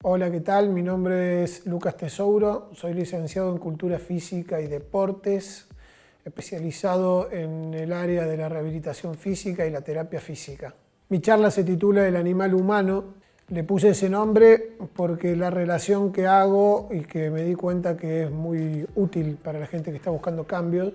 Hola, ¿qué tal? Mi nombre es Lucas Tesouro, soy licenciado en Cultura Física y Deportes, especializado en el área de la rehabilitación física y la terapia física. Mi charla se titula El animal humano. Le puse ese nombre porque la relación que hago y que me di cuenta que es muy útil para la gente que está buscando cambios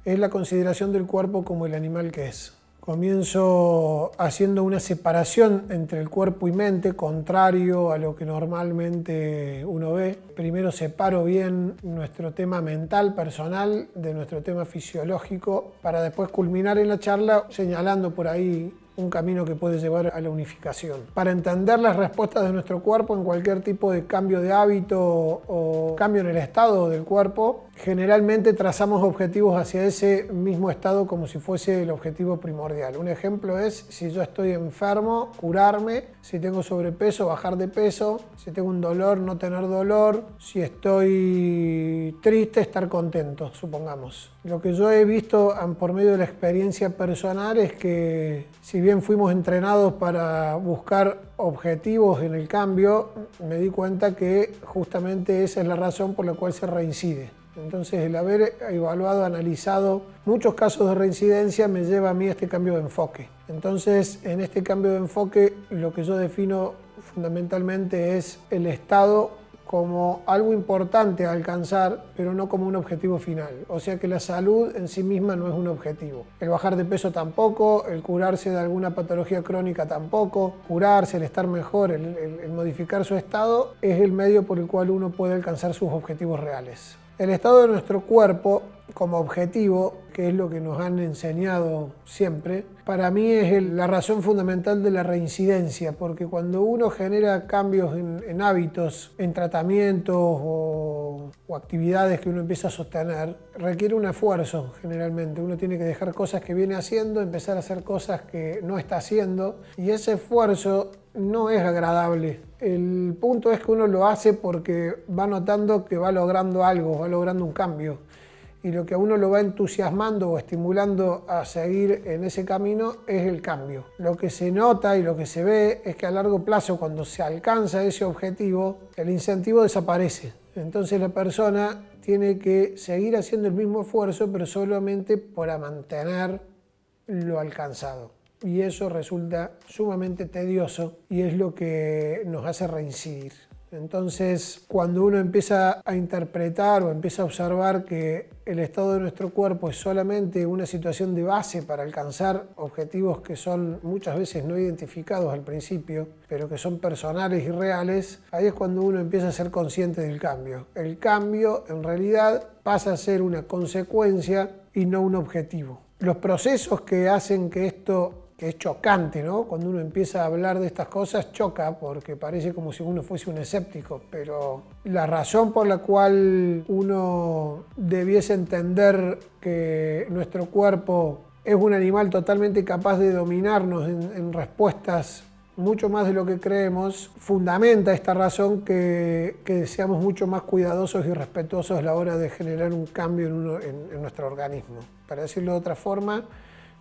es la consideración del cuerpo como el animal que es. Comienzo haciendo una separación entre el cuerpo y mente, contrario a lo que normalmente uno ve. Primero separo bien nuestro tema mental, personal, de nuestro tema fisiológico, para después culminar en la charla señalando por ahí un camino que puede llevar a la unificación. Para entender las respuestas de nuestro cuerpo en cualquier tipo de cambio de hábito o cambio en el estado del cuerpo, generalmente trazamos objetivos hacia ese mismo estado como si fuese el objetivo primordial. Un ejemplo es, si yo estoy enfermo, curarme; si tengo sobrepeso, bajar de peso; si tengo un dolor, no tener dolor; si estoy triste, estar contento, supongamos. Lo que yo he visto por medio de la experiencia personal es que, si bien fuimos entrenados para buscar objetivos en el cambio, me di cuenta que justamente esa es la razón por la cual se reincide. Entonces, el haber evaluado, analizado muchos casos de reincidencia me lleva a mí a este cambio de enfoque. Entonces, en este cambio de enfoque, lo que yo defino fundamentalmente es el estado como algo importante a alcanzar, pero no como un objetivo final. O sea que la salud en sí misma no es un objetivo. El bajar de peso tampoco, el curarse de alguna patología crónica tampoco. Curarse, el estar mejor, el modificar su estado es el medio por el cual uno puede alcanzar sus objetivos reales. El estado de nuestro cuerpo como objetivo, que es lo que nos han enseñado siempre, para mí es la razón fundamental de la reincidencia, porque cuando uno genera cambios en hábitos, en tratamientos o actividades que uno empieza a sostener, requiere un esfuerzo generalmente. Uno tiene que dejar cosas que viene haciendo, empezar a hacer cosas que no está haciendo, y ese esfuerzo no es agradable. El punto es que uno lo hace porque va notando que va logrando algo, va logrando un cambio. Y lo que a uno lo va entusiasmando o estimulando a seguir en ese camino es el cambio. Lo que se nota y lo que se ve es que a largo plazo, cuando se alcanza ese objetivo, el incentivo desaparece. Entonces la persona tiene que seguir haciendo el mismo esfuerzo, pero solamente para mantener lo alcanzado. Y eso resulta sumamente tedioso y es lo que nos hace reincidir. Entonces, cuando uno empieza a interpretar o empieza a observar que el estado de nuestro cuerpo es solamente una situación de base para alcanzar objetivos que son muchas veces no identificados al principio, pero que son personales y reales, ahí es cuando uno empieza a ser consciente del cambio. El cambio, en realidad, pasa a ser una consecuencia y no un objetivo. Los procesos que hacen que esto, que es chocante, ¿no? Cuando uno empieza a hablar de estas cosas, choca porque parece como si uno fuese un escéptico, pero la razón por la cual uno debiese entender que nuestro cuerpo es un animal totalmente capaz de dominarnos en respuestas mucho más de lo que creemos, fundamenta esta razón que seamos mucho más cuidadosos y respetuosos a la hora de generar un cambio en nuestro organismo. Para decirlo de otra forma,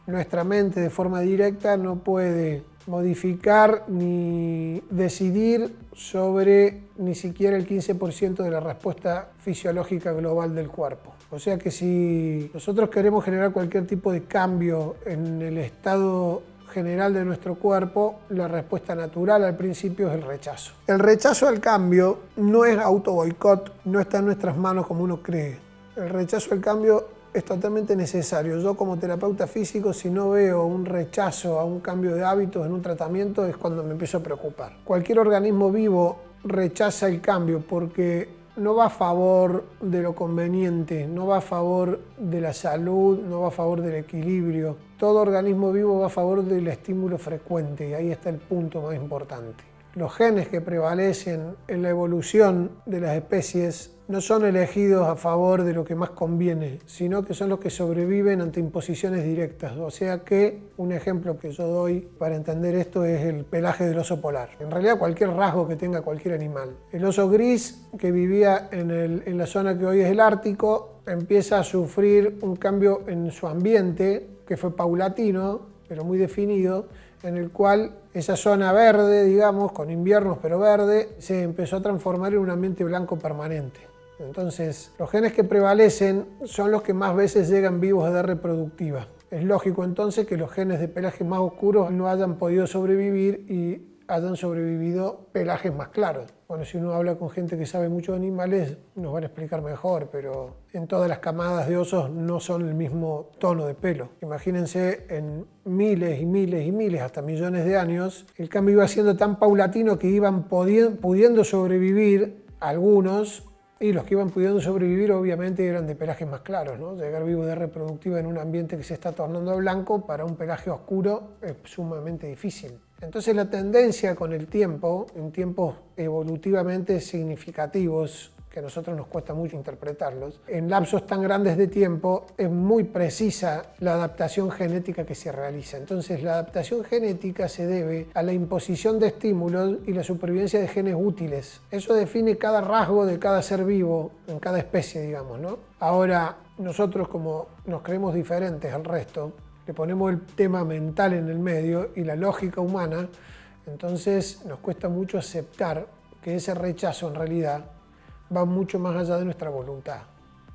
nuestra mente de forma directa no puede modificar ni decidir sobre ni siquiera el 15% de la respuesta fisiológica global del cuerpo. O sea que si nosotros queremos generar cualquier tipo de cambio en el estado general de nuestro cuerpo, la respuesta natural al principio es el rechazo. El rechazo al cambio no es auto-boicot, no está en nuestras manos como uno cree. El rechazo al cambio es totalmente necesario. Yo, como terapeuta físico, si no veo un rechazo a un cambio de hábitos en un tratamiento, es cuando me empiezo a preocupar. Cualquier organismo vivo rechaza el cambio porque no va a favor de lo conveniente, no va a favor de la salud, no va a favor del equilibrio. Todo organismo vivo va a favor del estímulo frecuente, y ahí está el punto más importante. Los genes que prevalecen en la evolución de las especies no son elegidos a favor de lo que más conviene, sino que son los que sobreviven ante imposiciones directas. O sea que un ejemplo que yo doy para entender esto es el pelaje del oso polar. En realidad, cualquier rasgo que tenga cualquier animal. El oso gris, que vivía en la zona que hoy es el Ártico, empieza a sufrir un cambio en su ambiente que fue paulatino, pero muy definido, en el cual esa zona verde, digamos, con inviernos pero verde, se empezó a transformar en un ambiente blanco permanente. Entonces, los genes que prevalecen son los que más veces llegan vivos a edad reproductiva. Es lógico entonces que los genes de pelaje más oscuros no hayan podido sobrevivir y hayan sobrevivido pelajes más claros. Bueno, si uno habla con gente que sabe mucho de animales, nos van a explicar mejor, pero en todas las camadas de osos no son el mismo tono de pelo. Imagínense, en miles y miles y miles, hasta millones de años, el cambio iba siendo tan paulatino que iban pudiendo sobrevivir algunos, y los que iban pudiendo sobrevivir obviamente eran de pelajes más claros, ¿no? Llegar vivo de reproductiva en un ambiente que se está tornando a blanco para un pelaje oscuro es sumamente difícil. Entonces la tendencia con el tiempo, en tiempos evolutivamente significativos, que a nosotros nos cuesta mucho interpretarlos, en lapsos tan grandes de tiempo es muy precisa la adaptación genética que se realiza. Entonces la adaptación genética se debe a la imposición de estímulos y la supervivencia de genes útiles. Eso define cada rasgo de cada ser vivo, en cada especie, digamos, ¿no? Ahora, nosotros como nos creemos diferentes al resto, le ponemos el tema mental en el medio y la lógica humana, entonces nos cuesta mucho aceptar que ese rechazo en realidad va mucho más allá de nuestra voluntad.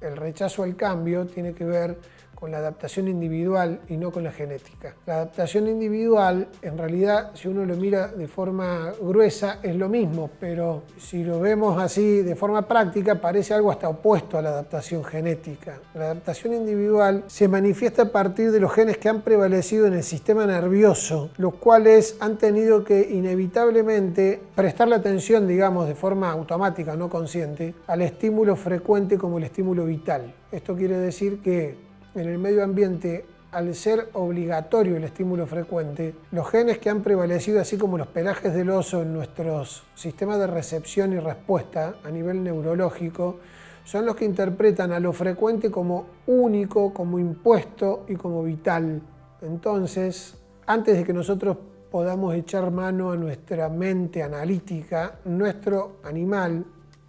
El rechazo al cambio tiene que ver con la adaptación individual y no con la genética. La adaptación individual, en realidad, si uno lo mira de forma gruesa, es lo mismo, pero si lo vemos así de forma práctica, parece algo hasta opuesto a la adaptación genética. La adaptación individual se manifiesta a partir de los genes que han prevalecido en el sistema nervioso, los cuales han tenido que inevitablemente prestarle atención, digamos, de forma automática, no consciente, al estímulo frecuente como el estímulo vital. Esto quiere decir que en el medio ambiente, al ser obligatorio el estímulo frecuente, los genes que han prevalecido, así como los pelajes del oso en nuestros sistemas de recepción y respuesta a nivel neurológico, son los que interpretan a lo frecuente como único, como impuesto y como vital. Entonces, antes de que nosotros podamos echar mano a nuestra mente analítica, nuestro animal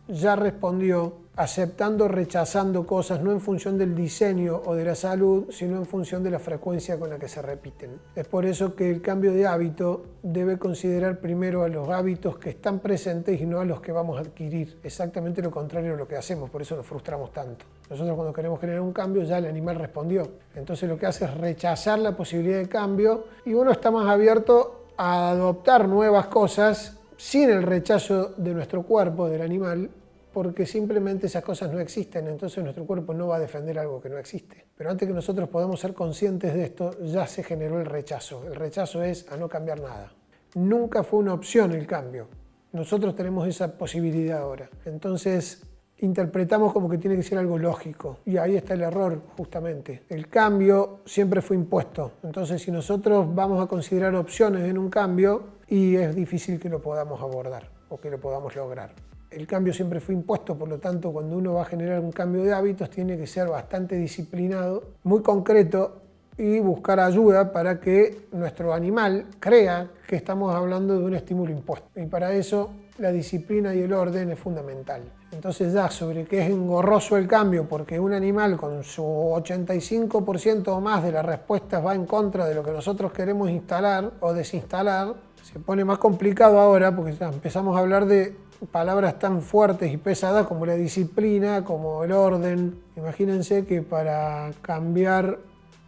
ya respondió aceptando o rechazando cosas no en función del diseño o de la salud, sino en función de la frecuencia con la que se repiten. Es por eso que el cambio de hábito debe considerar primero a los hábitos que están presentes y no a los que vamos a adquirir. Exactamente lo contrario a lo que hacemos, por eso nos frustramos tanto. Nosotros cuando queremos generar un cambio ya el animal respondió. Entonces lo que hace es rechazar la posibilidad de cambio y uno está más abierto a adoptar nuevas cosas sin el rechazo de nuestro cuerpo, del animal, porque simplemente esas cosas no existen, entonces nuestro cuerpo no va a defender algo que no existe. Pero antes que nosotros podamos ser conscientes de esto, ya se generó el rechazo. El rechazo es a no cambiar nada. Nunca fue una opción el cambio. Nosotros tenemos esa posibilidad ahora. Entonces interpretamos como que tiene que ser algo lógico. Y ahí está el error, justamente. El cambio siempre fue impuesto. Entonces si nosotros vamos a considerar opciones en un cambio, y es difícil que lo podamos abordar o que lo podamos lograr. El cambio siempre fue impuesto, por lo tanto, cuando uno va a generar un cambio de hábitos, tiene que ser bastante disciplinado, muy concreto y buscar ayuda para que nuestro animal crea que estamos hablando de un estímulo impuesto. Y para eso la disciplina y el orden es fundamental. Entonces ya sobre que es engorroso el cambio porque un animal con su 85% o más de las respuestas va en contra de lo que nosotros queremos instalar o desinstalar, se pone más complicado ahora porque ya empezamos a hablar de palabras tan fuertes y pesadas como la disciplina, como el orden. Imagínense que para cambiar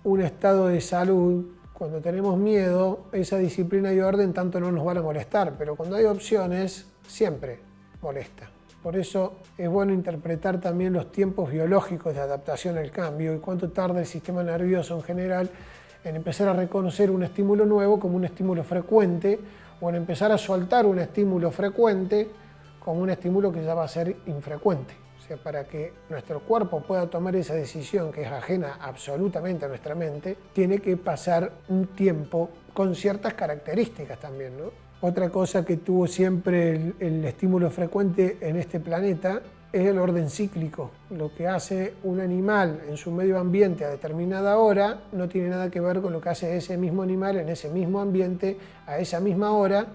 un estado de salud, cuando tenemos miedo, esa disciplina y orden tanto no nos van a molestar, pero cuando hay opciones, siempre molesta. Por eso es bueno interpretar también los tiempos biológicos de adaptación al cambio y cuánto tarda el sistema nervioso en general en empezar a reconocer un estímulo nuevo como un estímulo frecuente o en empezar a soltar un estímulo frecuente como un estímulo que ya va a ser infrecuente. O sea, para que nuestro cuerpo pueda tomar esa decisión que es ajena absolutamente a nuestra mente, tiene que pasar un tiempo con ciertas características también, ¿no? Otra cosa que tuvo siempre el estímulo frecuente en este planeta es el orden cíclico. Lo que hace un animal en su medio ambiente a determinada hora no tiene nada que ver con lo que hace ese mismo animal en ese mismo ambiente a esa misma hora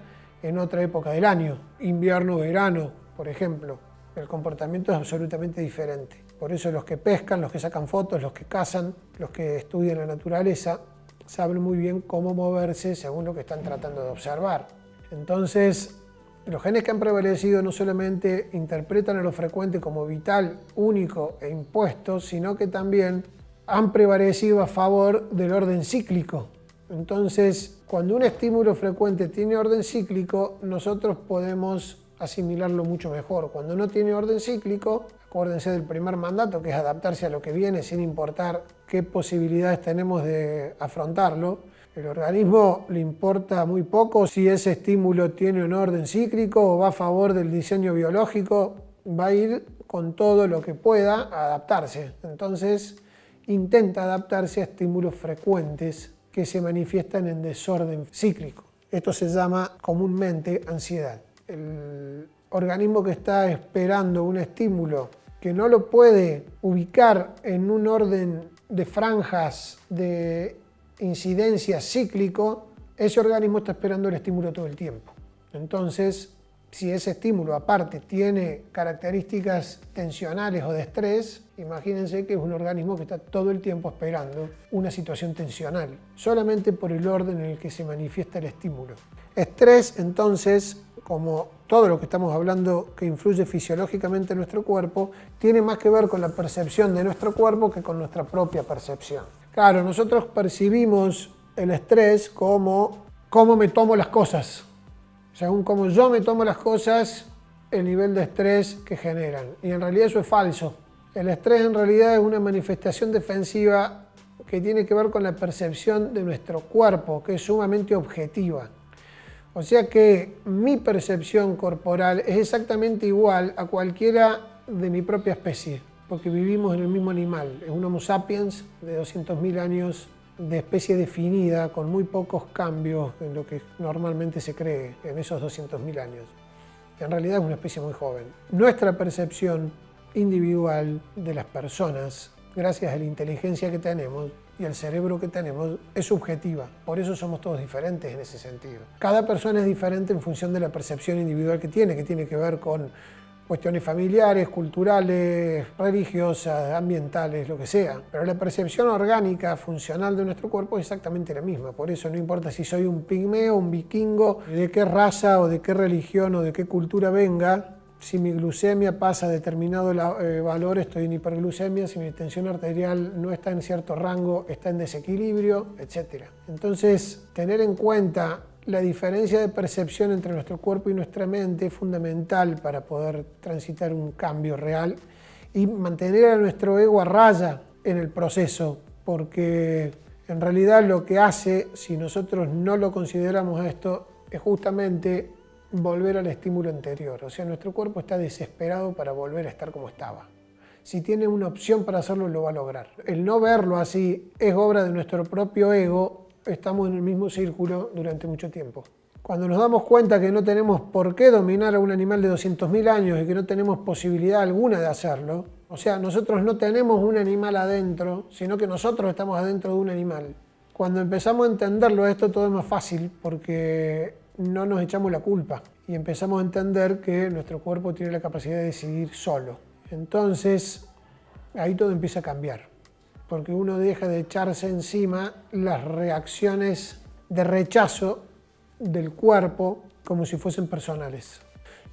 en otra época del año, invierno, verano, por ejemplo. El comportamiento es absolutamente diferente. Por eso los que pescan, los que sacan fotos, los que cazan, los que estudian la naturaleza, saben muy bien cómo moverse según lo que están tratando de observar. Entonces, los genes que han prevalecido no solamente interpretan a lo frecuente como vital, único e impuesto, sino que también han prevalecido a favor del orden cíclico. Entonces, cuando un estímulo frecuente tiene orden cíclico, nosotros podemos asimilarlo mucho mejor. Cuando no tiene orden cíclico, acuérdense del primer mandato, que es adaptarse a lo que viene sin importar qué posibilidades tenemos de afrontarlo. El organismo le importa muy poco si ese estímulo tiene un orden cíclico o va a favor del diseño biológico, va a ir con todo lo que pueda a adaptarse. Entonces, intenta adaptarse a estímulos frecuentes que se manifiestan en desorden cíclico. Esto se llama comúnmente ansiedad. El organismo que está esperando un estímulo que no lo puede ubicar en un orden de franjas de incidencia cíclico, ese organismo está esperando el estímulo todo el tiempo. Entonces, si ese estímulo aparte tiene características tensionales o de estrés, imagínense que es un organismo que está todo el tiempo esperando una situación tensional, solamente por el orden en el que se manifiesta el estímulo. Estrés, entonces, como todo lo que estamos hablando que influye fisiológicamente en nuestro cuerpo, tiene más que ver con la percepción de nuestro cuerpo que con nuestra propia percepción. Claro, nosotros percibimos el estrés como cómo me tomo las cosas. Según cómo yo me tomo las cosas, el nivel de estrés que generan. Y en realidad eso es falso. El estrés en realidad es una manifestación defensiva que tiene que ver con la percepción de nuestro cuerpo, que es sumamente objetiva. O sea que mi percepción corporal es exactamente igual a cualquiera de mi propia especie, porque vivimos en el mismo animal. Es un Homo sapiens de 200.000 años de especie definida, con muy pocos cambios en lo que normalmente se cree en esos 200.000 años. En realidad es una especie muy joven. Nuestra percepción individual de las personas, gracias a la inteligencia que tenemos y al cerebro que tenemos, es subjetiva. Por eso somos todos diferentes en ese sentido. Cada persona es diferente en función de la percepción individual que tiene que ver con cuestiones familiares, culturales, religiosas, ambientales, lo que sea. Pero la percepción orgánica, funcional de nuestro cuerpo es exactamente la misma. Por eso no importa si soy un pigmeo, un vikingo, de qué raza o de qué religión o de qué cultura venga, si mi glucemia pasa a determinado valor, estoy en hiperglucemia, si mi tensión arterial no está en cierto rango, está en desequilibrio, etc. Entonces, tener en cuenta la diferencia de percepción entre nuestro cuerpo y nuestra mente es fundamental para poder transitar un cambio real y mantener a nuestro ego a raya en el proceso, porque en realidad lo que hace, si nosotros no lo consideramos esto, es justamente volver al estímulo anterior. O sea, nuestro cuerpo está desesperado para volver a estar como estaba. Si tiene una opción para hacerlo, lo va a lograr. El no verlo así es obra de nuestro propio ego. Estamos en el mismo círculo durante mucho tiempo. Cuando nos damos cuenta que no tenemos por qué dominar a un animal de 200.000 años y que no tenemos posibilidad alguna de hacerlo, o sea, nosotros no tenemos un animal adentro, sino que nosotros estamos adentro de un animal. Cuando empezamos a entenderlo, esto todo es más fácil porque no nos echamos la culpa y empezamos a entender que nuestro cuerpo tiene la capacidad de decidir solo. Entonces, ahí todo empieza a cambiar, porque uno deja de echarse encima las reacciones de rechazo del cuerpo como si fuesen personales.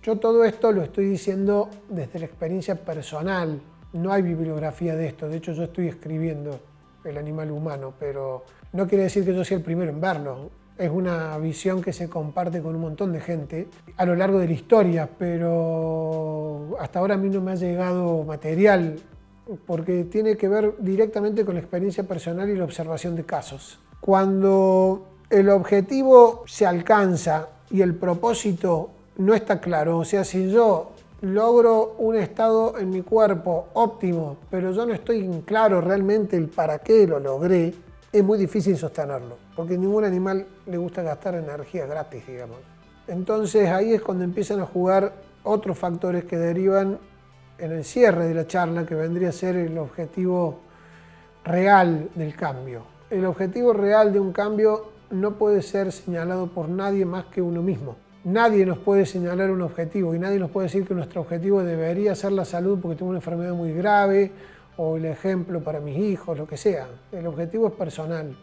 Yo todo esto lo estoy diciendo desde la experiencia personal, no hay bibliografía de esto, de hecho yo estoy escribiendo El animal humano, pero no quiere decir que yo sea el primero en verlo. Es una visión que se comparte con un montón de gente a lo largo de la historia, pero hasta ahora a mí no me ha llegado material porque tiene que ver directamente con la experiencia personal y la observación de casos. Cuando el objetivo se alcanza y el propósito no está claro, o sea, si yo logro un estado en mi cuerpo óptimo, pero yo no estoy claro realmente el para qué lo logré, es muy difícil sostenerlo, porque a ningún animal le gusta gastar energía gratis, digamos. Entonces ahí es cuando empiezan a jugar otros factores que derivan en el cierre de la charla, que vendría a ser el objetivo real del cambio. El objetivo real de un cambio no puede ser señalado por nadie más que uno mismo. Nadie nos puede señalar un objetivo y nadie nos puede decir que nuestro objetivo debería ser la salud porque tengo una enfermedad muy grave, o el ejemplo para mis hijos, lo que sea. El objetivo es personal.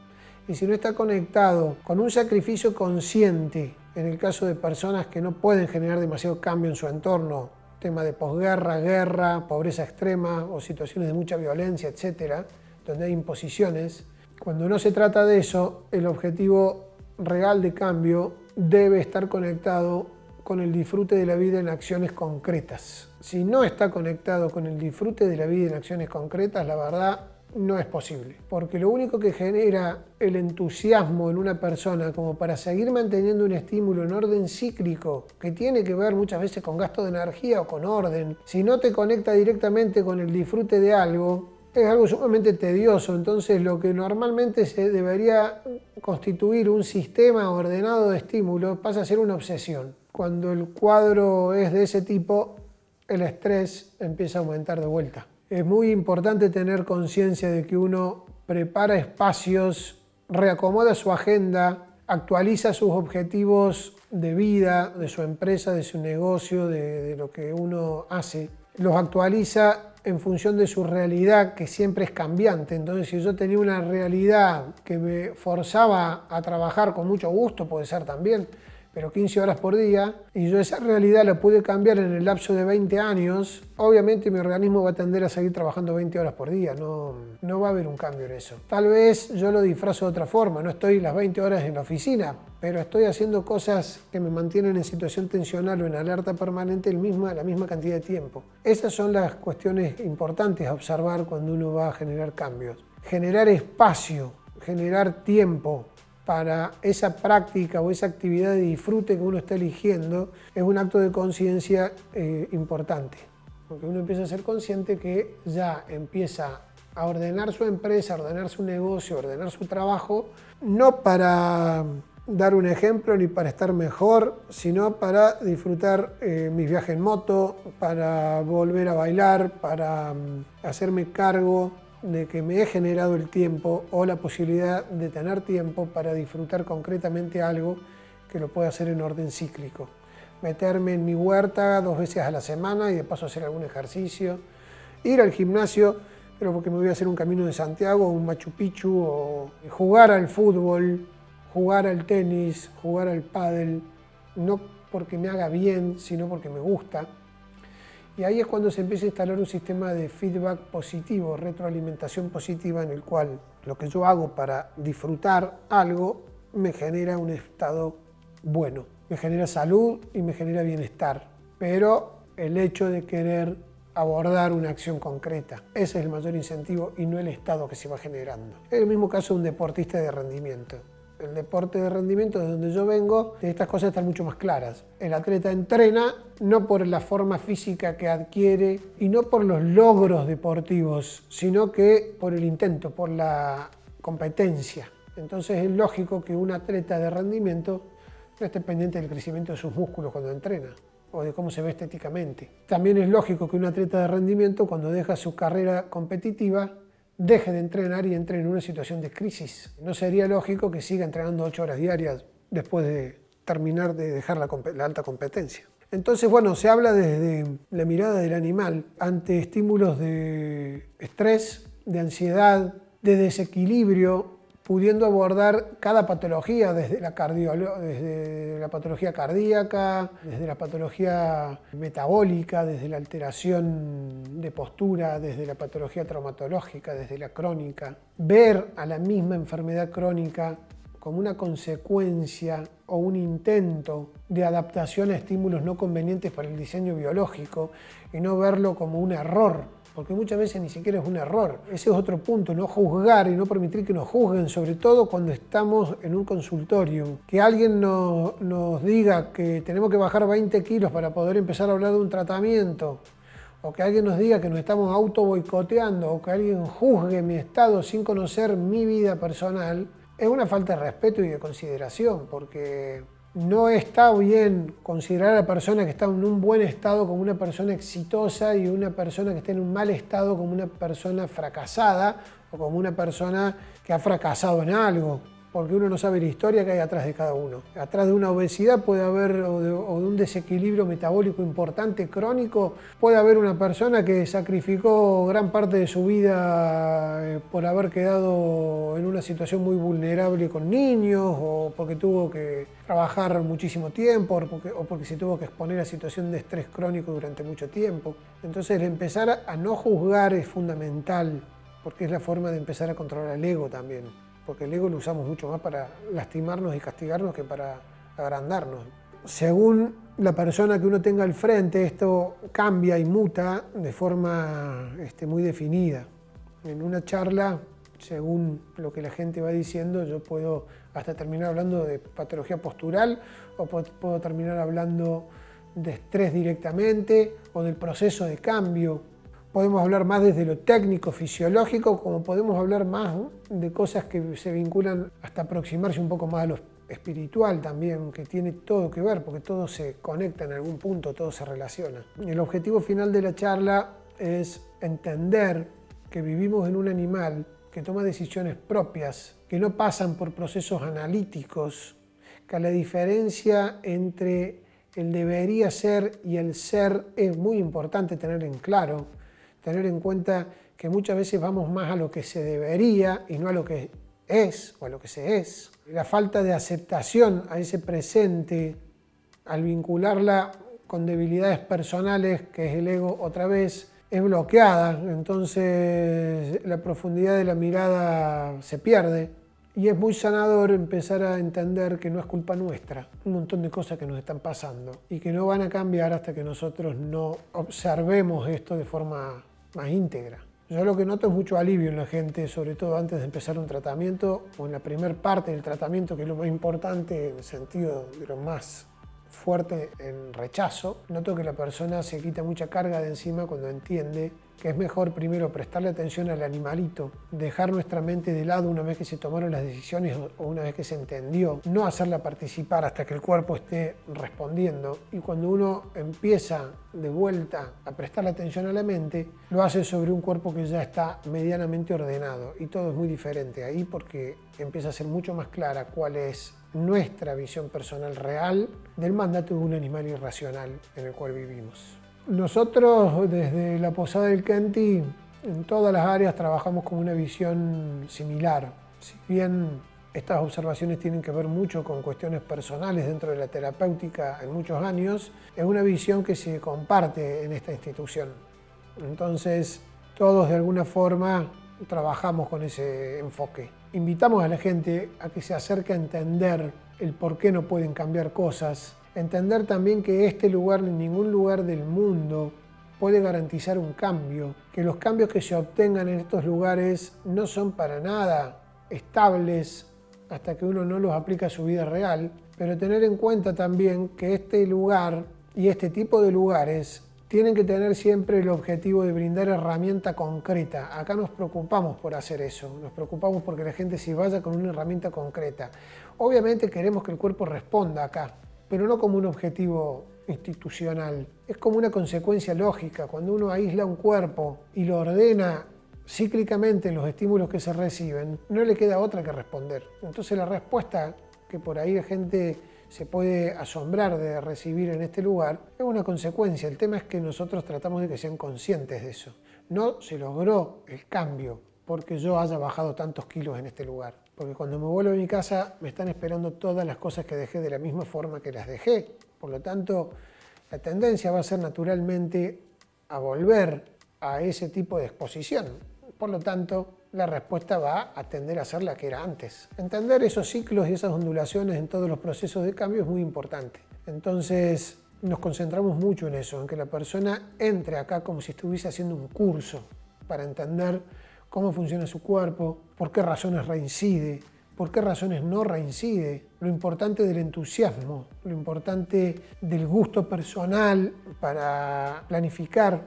y si no está conectado con un sacrificio consciente, en el caso de personas que no pueden generar demasiado cambio en su entorno, tema de posguerra, guerra, pobreza extrema o situaciones de mucha violencia, etcétera, donde hay imposiciones, cuando no se trata de eso, el objetivo real de cambio debe estar conectado con el disfrute de la vida en acciones concretas. Si no está conectado con el disfrute de la vida en acciones concretas, la verdad no es posible. Porque lo único que genera el entusiasmo en una persona como para seguir manteniendo un estímulo en orden cíclico, que tiene que ver muchas veces con gasto de energía o con orden, si no te conecta directamente con el disfrute de algo, es algo sumamente tedioso. Entonces lo que normalmente se debería constituir un sistema ordenado de estímulos pasa a ser una obsesión. Cuando el cuadro es de ese tipo, el estrés empieza a aumentar de vuelta. Es muy importante tener conciencia de que uno prepara espacios, reacomoda su agenda, actualiza sus objetivos de vida, de su empresa, de su negocio, de lo que uno hace. Los actualiza en función de su realidad, que siempre es cambiante. Entonces, si yo tenía una realidad que me forzaba a trabajar con mucho gusto, puede ser también, pero 15 horas por día, y yo esa realidad la pude cambiar en el lapso de 20 años, obviamente mi organismo va a tender a seguir trabajando 20 horas por día, no va a haber un cambio en eso. Tal vez yo lo disfrazo de otra forma, no estoy las 20 horas en la oficina, pero estoy haciendo cosas que me mantienen en situación tensional o en alerta permanente la misma cantidad de tiempo. Esas son las cuestiones importantes a observar cuando uno va a generar cambios. Generar espacio, generar tiempo para esa práctica o esa actividad de disfrute que uno está eligiendo es un acto de conciencia importante, porque uno empieza a ser consciente que ya empieza a ordenar su empresa, a ordenar su negocio, a ordenar su trabajo, no para dar un ejemplo ni para estar mejor, sino para disfrutar mis viajes en moto, para volver a bailar, para hacerme cargo de que me he generado el tiempo o la posibilidad de tener tiempo para disfrutar concretamente algo que lo pueda hacer en orden cíclico. Meterme en mi huerta 2 veces a la semana y de paso hacer algún ejercicio. Ir al gimnasio, pero porque me voy a hacer un Camino de Santiago, un Machu Picchu, o jugar al fútbol, jugar al tenis, jugar al pádel, no porque me haga bien, sino porque me gusta. Y ahí es cuando se empieza a instalar un sistema de feedback positivo, retroalimentación positiva, en el cual lo que yo hago para disfrutar algo me genera un estado bueno, me genera salud y me genera bienestar. Pero el hecho de querer abordar una acción concreta, ese es el mayor incentivo y no el estado que se va generando. Es el mismo caso de un deportista de rendimiento. El deporte de rendimiento, de donde yo vengo, estas cosas están mucho más claras. El atleta entrena no por la forma física que adquiere y no por los logros deportivos, sino que por el intento, por la competencia. Entonces es lógico que un atleta de rendimiento no esté pendiente del crecimiento de sus músculos cuando entrena o de cómo se ve estéticamente. También es lógico que un atleta de rendimiento, cuando deja su carrera competitiva, deje de entrenar y entre en una situación de crisis. No sería lógico que siga entrenando 8 horas diarias después de terminar de dejar la alta competencia. Entonces, bueno, se habla desde la mirada del animal ante estímulos de estrés, de ansiedad, de desequilibrio, pudiendo abordar cada patología desde la patología cardíaca, desde la patología metabólica, desde la alteración de postura, desde la patología traumatológica, desde la crónica. Ver a la misma enfermedad crónica como una consecuencia o un intento de adaptación a estímulos no convenientes para el diseño biológico y no verlo como un error, porque muchas veces ni siquiera es un error. Ese es otro punto, no juzgar y no permitir que nos juzguen, sobre todo cuando estamos en un consultorio. Que alguien nos diga que tenemos que bajar 20 kilos para poder empezar a hablar de un tratamiento, o que alguien nos diga que nos estamos auto boicoteando, o que alguien juzgue mi estado sin conocer mi vida personal, es una falta de respeto y de consideración, porque no está bien considerar a la persona que está en un buen estado como una persona exitosa y una persona que está en un mal estado como una persona fracasada o como una persona que ha fracasado en algo. porque uno no sabe la historia que hay atrás de cada uno. Atrás de una obesidad puede haber, o de un desequilibrio metabólico importante, crónico, puede haber una persona que sacrificó gran parte de su vida por haber quedado en una situación muy vulnerable con niños, o porque tuvo que trabajar muchísimo tiempo, o porque se tuvo que exponer a situación de estrés crónico durante mucho tiempo. Entonces, el empezar a no juzgar es fundamental, porque es la forma de empezar a controlar el ego también. Porque el ego lo usamos mucho más para lastimarnos y castigarnos que para agrandarnos. Según la persona que uno tenga al frente, esto cambia y muta de forma muy definida. En una charla, según lo que la gente va diciendo, yo puedo hasta terminar hablando de patología postural, o puedo terminar hablando de estrés directamente, o del proceso de cambio. Podemos hablar más desde lo técnico, fisiológico, como podemos hablar más de cosas que se vinculan hasta aproximarse un poco más a lo espiritual también, que tiene todo que ver, porque todo se conecta en algún punto, todo se relaciona. El objetivo final de la charla es entender que vivimos en un animal que toma decisiones propias, que no pasan por procesos analíticos, que la diferencia entre el debería ser y el ser es muy importante tener en claro. Tener en cuenta que muchas veces vamos más a lo que se debería y no a lo que es o a lo que se es. La falta de aceptación a ese presente, al vincularla con debilidades personales, que es el ego otra vez, es bloqueada. Entonces la profundidad de la mirada se pierde. Y es muy sanador empezar a entender que no es culpa nuestra, un montón de cosas que nos están pasando y que no van a cambiar hasta que nosotros no observemos esto de forma más íntegra. Yo lo que noto es mucho alivio en la gente, sobre todo antes de empezar un tratamiento o en la primera parte del tratamiento, que es lo más importante en el sentido de lo más fuerte en rechazo. Noto que la persona se quita mucha carga de encima cuando entiende que es mejor primero prestarle atención al animalito, dejar nuestra mente de lado una vez que se tomaron las decisiones o una vez que se entendió, no hacerla participar hasta que el cuerpo esté respondiendo. Y cuando uno empieza de vuelta a prestarle atención a la mente, lo hace sobre un cuerpo que ya está medianamente ordenado, y todo es muy diferente ahí, porque empieza a ser mucho más clara cuál es nuestra visión personal real del mandato de un animal irracional en el cual vivimos. Nosotros desde la Posada del Kenti en todas las áreas trabajamos con una visión similar. Si bien estas observaciones tienen que ver mucho con cuestiones personales dentro de la terapéutica en muchos años, es una visión que se comparte en esta institución. Entonces todos de alguna forma trabajamos con ese enfoque. Invitamos a la gente a que se acerque a entender el por qué no pueden cambiar cosas. Entender también que este lugar, ni ningún lugar del mundo, puede garantizar un cambio, que los cambios que se obtengan en estos lugares no son para nada estables hasta que uno no los aplica a su vida real, pero tener en cuenta también que este lugar y este tipo de lugares tienen que tener siempre el objetivo de brindar herramienta concreta. Acá nos preocupamos por hacer eso, nos preocupamos porque la gente se vaya con una herramienta concreta. Obviamente queremos que el cuerpo responda acá, pero no como un objetivo institucional. Es como una consecuencia lógica. Cuando uno aísla un cuerpo y lo ordena cíclicamente en los estímulos que se reciben, no le queda otra que responder. Entonces la respuesta que por ahí la gente se puede asombrar de recibir en este lugar es una consecuencia. El tema es que nosotros tratamos de que sean conscientes de eso. No se logró el cambio porque yo haya bajado tantos kilos en este lugar. Porque cuando me vuelvo a mi casa me están esperando todas las cosas que dejé de la misma forma que las dejé. Por lo tanto, la tendencia va a ser naturalmente a volver a ese tipo de exposición. Por lo tanto, la respuesta va a tender a ser la que era antes. Entender esos ciclos y esas ondulaciones en todos los procesos de cambio es muy importante. Entonces, nos concentramos mucho en eso, en que la persona entre acá como si estuviese haciendo un curso para entender cómo funciona su cuerpo, por qué razones reincide, por qué razones no reincide, lo importante del entusiasmo, lo importante del gusto personal para planificar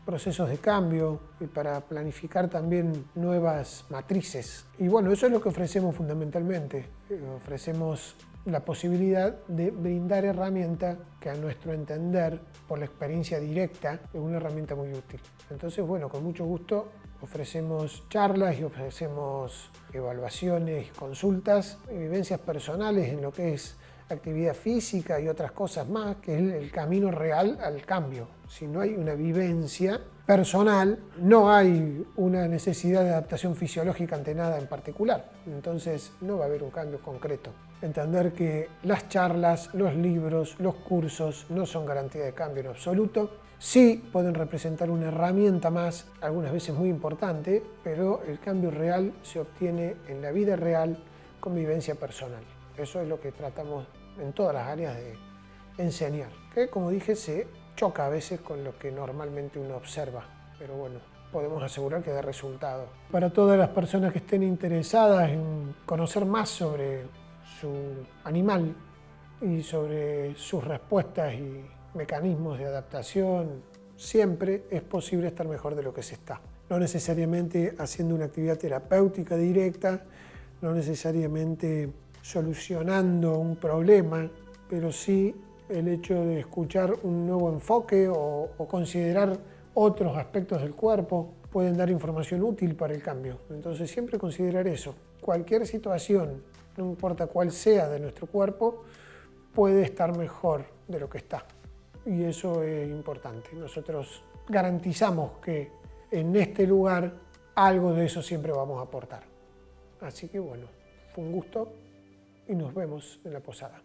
procesos de cambio y para planificar también nuevas matrices. Y bueno, eso es lo que ofrecemos fundamentalmente. Ofrecemos la posibilidad de brindar herramienta que a nuestro entender, por la experiencia directa, es una herramienta muy útil. Entonces, bueno, con mucho gusto Ofrecemos charlas y ofrecemos evaluaciones, consultas y vivencias personales en lo que es actividad física y otras cosas más, que es el camino real al cambio. Si no hay una vivencia personal, no hay una necesidad de adaptación fisiológica ante nada en particular. Entonces no va a haber un cambio concreto. Entender que las charlas, los libros, los cursos no son garantía de cambio en absoluto. Sí pueden representar una herramienta más, algunas veces muy importante, pero el cambio real se obtiene en la vida real con vivencia personal. Eso es lo que tratamos en todas las áreas de enseñar, que como dije se choca a veces con lo que normalmente uno observa, pero bueno, podemos asegurar que da resultado. Para todas las personas que estén interesadas en conocer más sobre su animal y sobre sus respuestas y mecanismos de adaptación, siempre es posible estar mejor de lo que se está. No necesariamente haciendo una actividad terapéutica directa, no necesariamente solucionando un problema, pero sí el hecho de escuchar un nuevo enfoque o considerar otros aspectos del cuerpo pueden dar información útil para el cambio. Entonces siempre considerar eso. Cualquier situación, no importa cuál sea de nuestro cuerpo, puede estar mejor de lo que está. Y eso es importante. Nosotros garantizamos que en este lugar algo de eso siempre vamos a aportar. Así que bueno, fue un gusto y nos vemos en la posada.